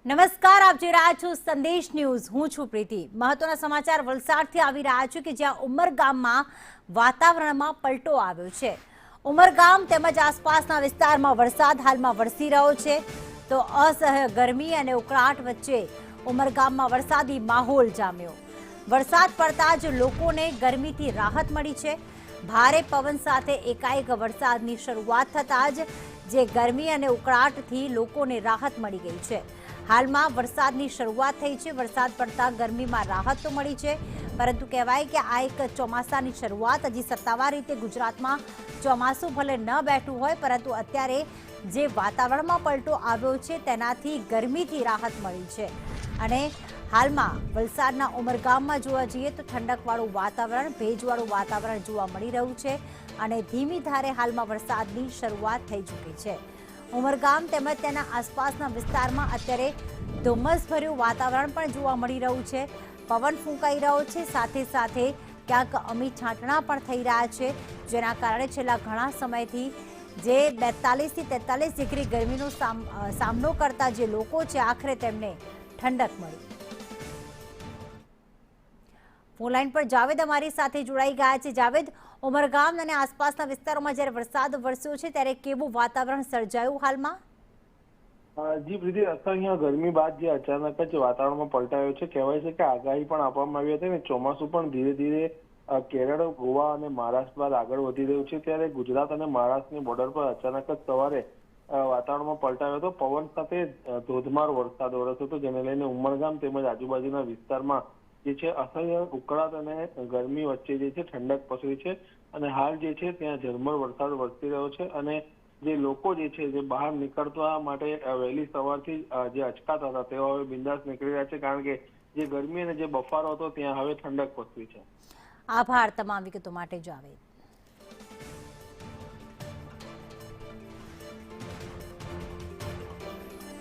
નમસ્કાર, આપ જોઈ રહ્યા છો સંદેશ ન્યૂઝ। હું છું પ્રીતિ। મહત્વના સમાચાર વલસાડથી આવી રહ્યા છે કે જ્યાં ઉમરગામમાં વાતાવરણમાં પલટો આવ્યો છે। ઉમરગામ તેમજ આસપાસના વિસ્તારમાં વરસાદ હાલમાં વરસી રહ્યો છે, તો અસહ્ય ગરમી અને ઉકળાટ વચ્ચે ઉમરગામમાં વરસાદી માહોલ જામ્યો। વરસાદ પડતા જ લોકોને ગરમીથી રાહત મળી છે। ભારે પવન સાથે એકાએક વરસાદની શરૂઆત થતાં જ જે ગરમી અને ઉકળાટથી લોકોને રાહત મળી ગઈ છે। હાલમાં વરસાદની શરૂઆત થઈ છે। વરસાદ પડતા ગરમીમાં રાહત તો મળી છે, પરંતુ કહેવાય કે આ એક ચોમાસાની શરૂઆત। હજી સત્તાવાર રીતે ગુજરાતમાં ચોમાસું ભલે ન બેઠું હોય, પરંતુ અત્યારે જે વાતાવરણમાં પલટો આવ્યો છે તેનાથી ગરમીથી રાહત મળી છે। અને હાલમાં વલસાડના ઉમરગામમાં જોવા જઈએ તો ઠંડકવાળું વાતાવરણ, ભેજવાળું વાતાવરણ જોવા મળી રહ્યું છે અને ધીમી ધારે હાલમાં વરસાદની શરૂઆત થઈ ચૂકી છે। ઉમરગામ તેમજ તેના આસપાસના વિસ્તારમાં અત્યારે ધુમ્મસભર્યું વાતાવરણ પણ જોવા મળી રહ્યું છે। પવન ફૂંકાઈ રહ્યો છે, સાથે સાથે ક્યાંક અમી છાંટણા પણ થઈ રહ્યા છે, જેના કારણે છેલ્લા ઘણા સમયથી જે 42 થી 43 ડિગ્રી ગરમીનો સામનો કરતા જે લોકો છે, આખરે તેમને ઠંડક મળી। ફોન લાઈન પર જાવેદ અમારી સાથે જોડાઈ ગયા છે। જાવેદ, ઉમરગામ અને આસપાસના વિસ્તારોમાં જ્યારે વરસાદ વરસ્યો છે ત્યારે કેવું વાતાવરણ સર્જાયું હાલમાં? જી પ્રીતિ, અહીંયા ગરમી બાદ જે અચાનક જ વાતાવરણમાં પલટાયો છે, કહેવાય છે કે આગાહી પણ આપવામાં આવી હતી ને ચોમાસું પણ ધીરે ધીરે કેરળ, ગોવા અને મહારાષ્ટ્ર બાદ આગળ વધી રહ્યું છે। ત્યારે ગુજરાત અને મહારાષ્ટ્રની બોર્ડર પર અચાનક જ સવારે વાતાવરણમાં પલટાયો હતો। પવન સાથે ધોધમાર વરસાદ વરસ્યો હતો, જેને લઈને ઉમરગામ તેમજ આજુબાજુના વિસ્તારમાં જે છે અસહ્ય ઉકળાટ અને ગરમી વચ્ચે જે છે ઠંડક પસરી છે અને હાલ જે છે ત્યાં ઝરમર વરસાદ વરસી રહ્યો છે અને જે લોકો જે છે જે બહાર નીકળવા માટે વહેલી સવારથી જે અચકાતા હતા તેઓ હવે બિંદાસ નીકળી રહ્યા છે, કારણ કે જે ગરમી અને જે બફારો હતો ત્યાં હવે ઠંડક પસરી છે। આભાર તમામ વિગતો માટે જાવેદ।